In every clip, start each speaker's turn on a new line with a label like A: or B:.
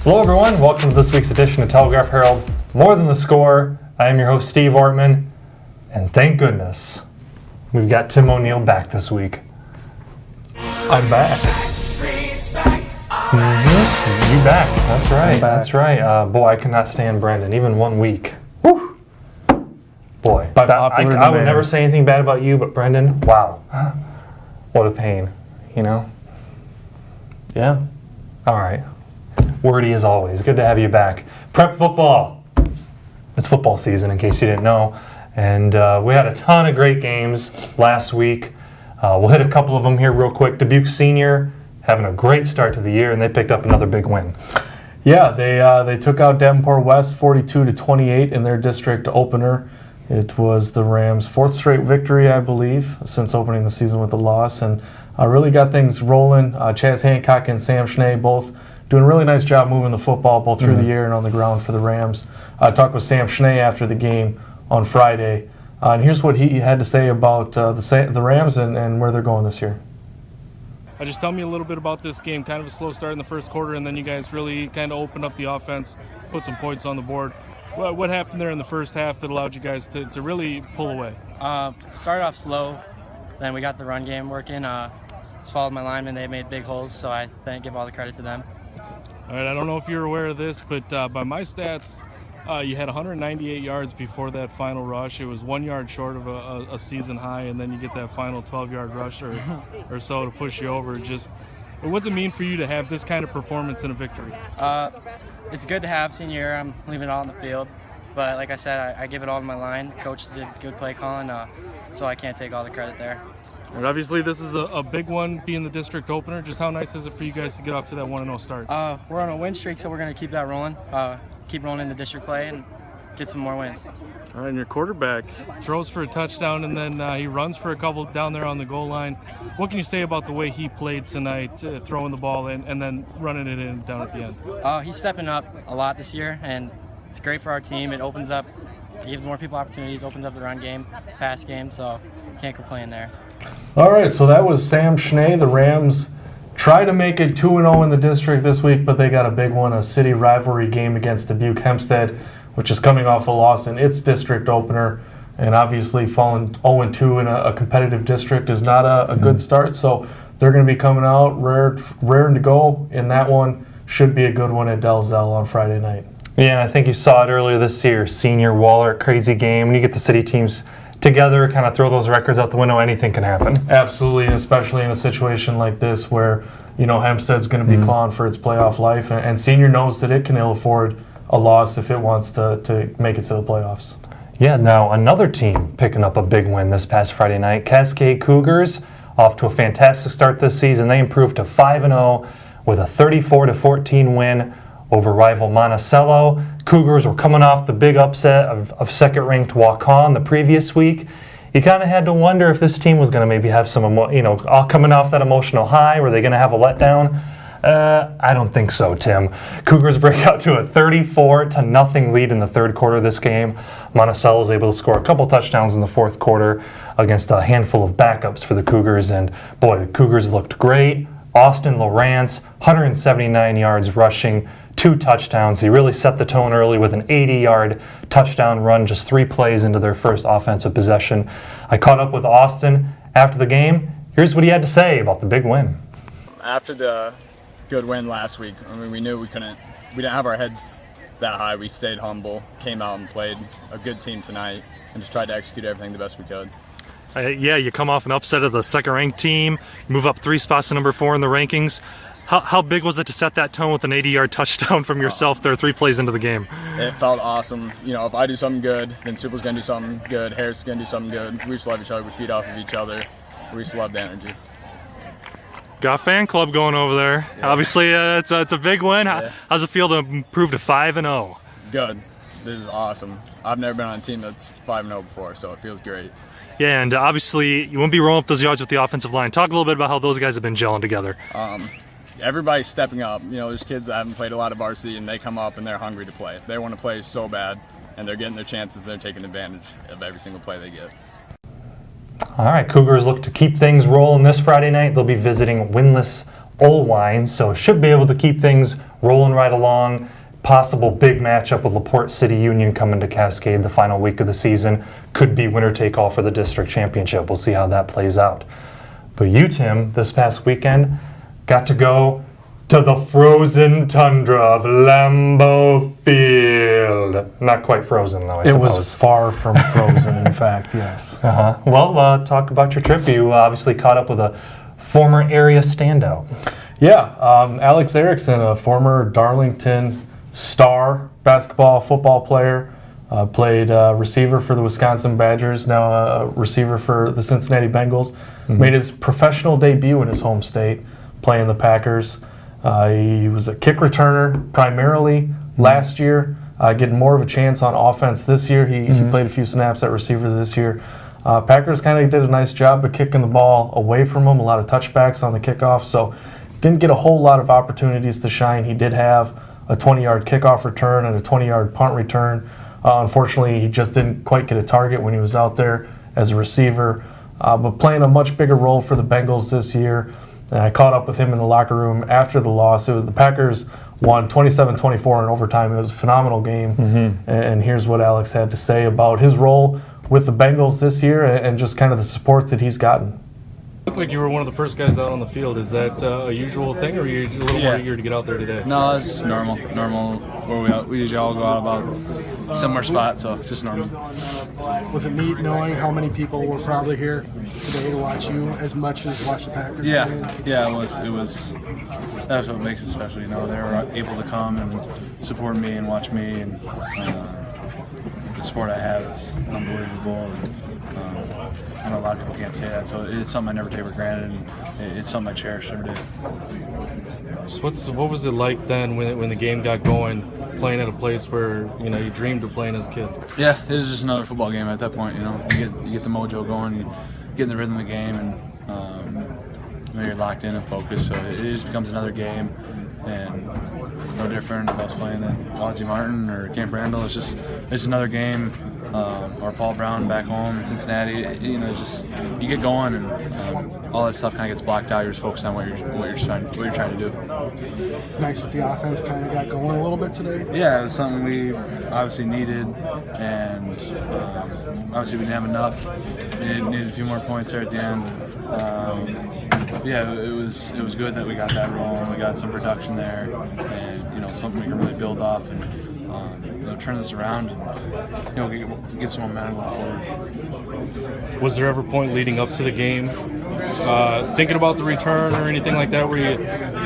A: Hello everyone, welcome to this week's edition of Telegraph Herald, More Than the Score. I am your host Steve Ortman, and thank goodness we've got Tim O'Neill back this week.
B: I'm back.
A: Mm-hmm. You back, that's right, that's right. Boy, I could not stand Brendan, even 1 week. Whew. Boy, I would never say anything bad about you, but Brendan, wow, what a pain, you know?
B: Yeah.
A: All right. Wordy as always. Good to have you back. Prep football. It's football season, in case you didn't know. And we had a ton of great games last week. We'll hit a couple of them here real quick. Dubuque Senior having a great start to the year, and they picked up another big win.
B: Yeah, they took out Davenport West 42-28 in their district opener. It was the Rams' fourth straight victory, I believe, since opening the season with a loss, and really got things rolling. Chaz Hancock and Sam Schnee both doing a really nice job moving the football both through the air and on the ground for the Rams. I talked with Sam Schnee after the game on Friday, and here's what he had to say about the Rams and where they're going this year.
C: Just tell me a little bit about this game. Kind of a slow start in the first quarter, and then you guys really kind of opened up the offense, put some points on the board. What happened there in the first half that allowed you guys to really pull away?
D: Started off slow, then we got the run game working. Just followed my linemen. They made big holes, so I give all the credit to them.
C: All right, I don't know if you're aware of this, but by my stats, you had 198 yards before that final rush. It was 1 yard short of a season high, and then you get that final 12-yard rush or so to push you over. What's it mean for you to have this kind of performance in a victory?
D: It's good to have senior year. I'm leaving it all on the field. But like I said, I give it all to my line. Coaches did good play calling, so I can't take all the credit there.
C: And obviously, this is a big one, being the district opener. Just how nice is it for you guys to get off to that 1-0 start?
D: We're on a win streak, so we're going to keep that rolling. Keep rolling into district play and get some more wins.
C: All right, and your quarterback throws for a touchdown, and then he runs for a couple down there on the goal line. What can you say about the way he played tonight, throwing the ball and then running it in down at the end?
D: He's stepping up a lot this year, and it's great for our team. It gives more people opportunities, opens up the run game, pass game, so can't complain there.
B: All right, so that was Sam Schnee. The Rams try to make it 2-0 in the district this week, but they got a big one, a city rivalry game against Dubuque Hempstead, which is coming off a loss in its district opener. And obviously falling 0-2 in a competitive district is not a good start. So they're going to be coming out raring to go in that one. Should be a good one at Dalzell on Friday night.
A: Yeah, and I think you saw it earlier this year. Senior, Waller, crazy game. When you get the city teams together, kind of throw those records out the window, anything can happen.
B: Absolutely, and especially in a situation like this where, Hempstead's going to be clawing for its playoff life, and Senior knows that it can ill afford a loss if it wants to make it to the playoffs.
A: Yeah, now another team picking up a big win this past Friday night. Cascade Cougars, off to a fantastic start this season. They improved to 5-0 with a 34-14 win over rival Monticello. Cougars were coming off the big upset of second-ranked Waukon the previous week. You kind of had to wonder if this team was going to maybe have some, all coming off that emotional high. Were they going to have a letdown? I don't think so, Tim. Cougars break out to a 34-0 lead in the third quarter of this game. Monticello was able to score a couple touchdowns in the fourth quarter against a handful of backups for the Cougars, and boy, the Cougars looked great. Austin Lawrence, 179 yards rushing, 2 touchdowns. He really set the tone early with an 80-yard touchdown run just 3 plays into their first offensive possession. I caught up with Austin after the game. Here's what he had to say about the big win.
E: After the good win last week, we knew we didn't have our heads that high. We stayed humble, came out and played a good team tonight, and just tried to execute everything the best we could.
C: Yeah, you come off an upset of the second-ranked team, move up 3 spots to number 4 in the rankings. How big was it to set that tone with an 80-yard touchdown from yourself there 3 plays into the game?
E: It felt awesome. If I do something good, then Suple's going to do something good, Harris is going to do something good. We just love each other. We feed off of each other. We just love the energy.
C: Got a fan club going over there. Yeah. Obviously, it's a big win.
E: Yeah.
C: How's it feel to improve to 5-0?
E: Good. This is awesome. I've never been on a team that's 5-0 before, so it feels great.
C: Yeah, and obviously, you won't be rolling up those yards with the offensive line. Talk a little bit about how those guys have been gelling together.
E: Everybody's stepping up. There's kids that haven't played a lot of varsity, and they come up and they're hungry to play. They want to play so bad, and they're getting their chances. They're taking advantage of every single play they get.
A: All right, Cougars look to keep things rolling this Friday night. They'll be visiting winless Olwine, so should be able to keep things rolling right along. Possible big matchup with LaPorte City Union coming to Cascade the final week of the season. Could be winner take all for the district championship. We'll see how that plays out. But you, Tim, this past weekend got to go to the frozen tundra of Lambeau Field. Not quite frozen, though, I
B: It
A: suppose.
B: was far from frozen, in fact, yes.
A: Well, talk about your trip. You obviously caught up with a former area standout.
B: Yeah, Alex Erickson, a former Darlington star football player, played receiver for the Wisconsin Badgers, now a receiver for the Cincinnati Bengals. Made his professional debut in his home state, playing the Packers. He was a kick returner primarily last year, getting more of a chance on offense this year. He played a few snaps at receiver this year. Packers kind of did a nice job of kicking the ball away from him, a lot of touchbacks on the kickoff, so didn't get a whole lot of opportunities to shine. He did have a 20-yard kickoff return and a 20-yard punt return. Unfortunately, he just didn't quite get a target when he was out there as a receiver, but playing a much bigger role for the Bengals this year. And I caught up with him in the locker room after the loss. The Packers won 27-24 in overtime. It was a phenomenal game. And here's what Alex had to say about his role with the Bengals this year and just kind of the support that he's gotten.
C: Looked like you were one of the first guys out on the field. Is that a usual thing, or are you a little more eager to get out there today?
F: No, it's normal. Where we usually all go out about similar spots, so just normal.
G: Was it neat knowing how many people were probably here today to watch you as much as watch the Packers?
F: Yeah, it was. That's what makes it special, you know. They were able to come and support me and watch me, and the support I have is unbelievable. And, I know a lot of people can't say that, so it's something I never take for granted, and it's something I cherish every day.
C: So what was it like then when the game got going, playing at a place where you dreamed of playing as a kid?
F: Yeah, it was just another football game at that point. You know, you get the mojo going, you get in the rhythm of the game, and you're locked in and focused. So it just becomes another game, and no different of us playing at Wadsey Martin or Camp Randall. It's another game. Or Paul Brown back home in Cincinnati. You get going, and all that stuff kind of gets blocked out. You're just focused on what you're trying to do.
G: Nice that the offense kind of got going a little bit today.
F: Yeah, it was something we obviously needed, and obviously we didn't have enough. Needed a few more points there at the end. It was good that we got that rolling. We got some production there, and something we can really build off and turn this around and get some momentum going forward.
C: Was there ever a point leading up to the game, thinking about the return or anything like that, where you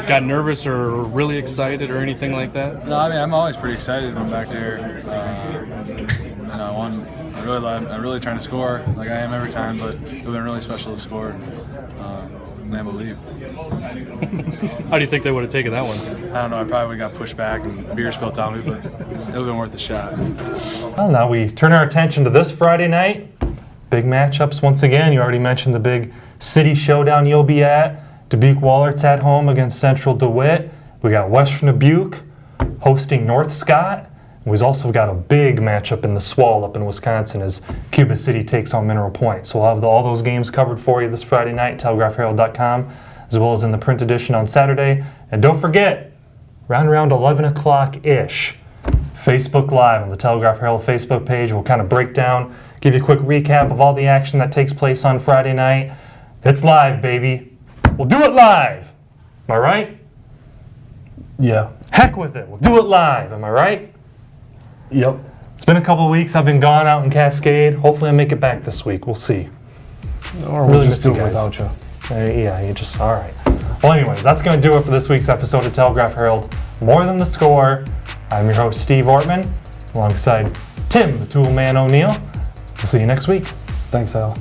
C: got nervous or really excited or anything like that?
F: No, I mean I'm always pretty excited when I'm back there. I'm really trying to score like I am every time, but it's been really special to score. And I believe.
C: How do you think they would have taken that one?
F: I don't know. I probably would have got pushed back and beer spilled on me, but it would have been worth the shot.
A: Well, now we turn our attention to this Friday night. Big matchups once again. You already mentioned the big city showdown you'll be at. Dubuque Wallert's at home against Central DeWitt. We got Western Dubuque hosting North Scott. We've also got a big matchup in the Swall up in Wisconsin as Cuba City takes on Mineral Point. So we'll have all those games covered for you this Friday night, TelegraphHerald.com, as well as in the print edition on Saturday. And don't forget, around 11 o'clock-ish, Facebook Live on the Telegraph Herald Facebook page. We'll kind of break down, give you a quick recap of all the action that takes place on Friday night. It's live, baby. We'll do it live. Am I right?
B: Yeah.
A: Heck with it. We'll do it live. Am I right?
B: Yep.
A: It's been a couple weeks. I've been gone out in Cascade. Hopefully I make it back this week. We'll see.
B: Or we'll just do it
A: guys.
B: without you.
A: Yeah, you just, all right. Well, anyways, that's going to do it for this week's episode of Telegraph Herald. More Than the Score. I'm your host, Steve Ortman, alongside Tim, the Tool Man O'Neill. We'll see you next week.
B: Thanks, Al.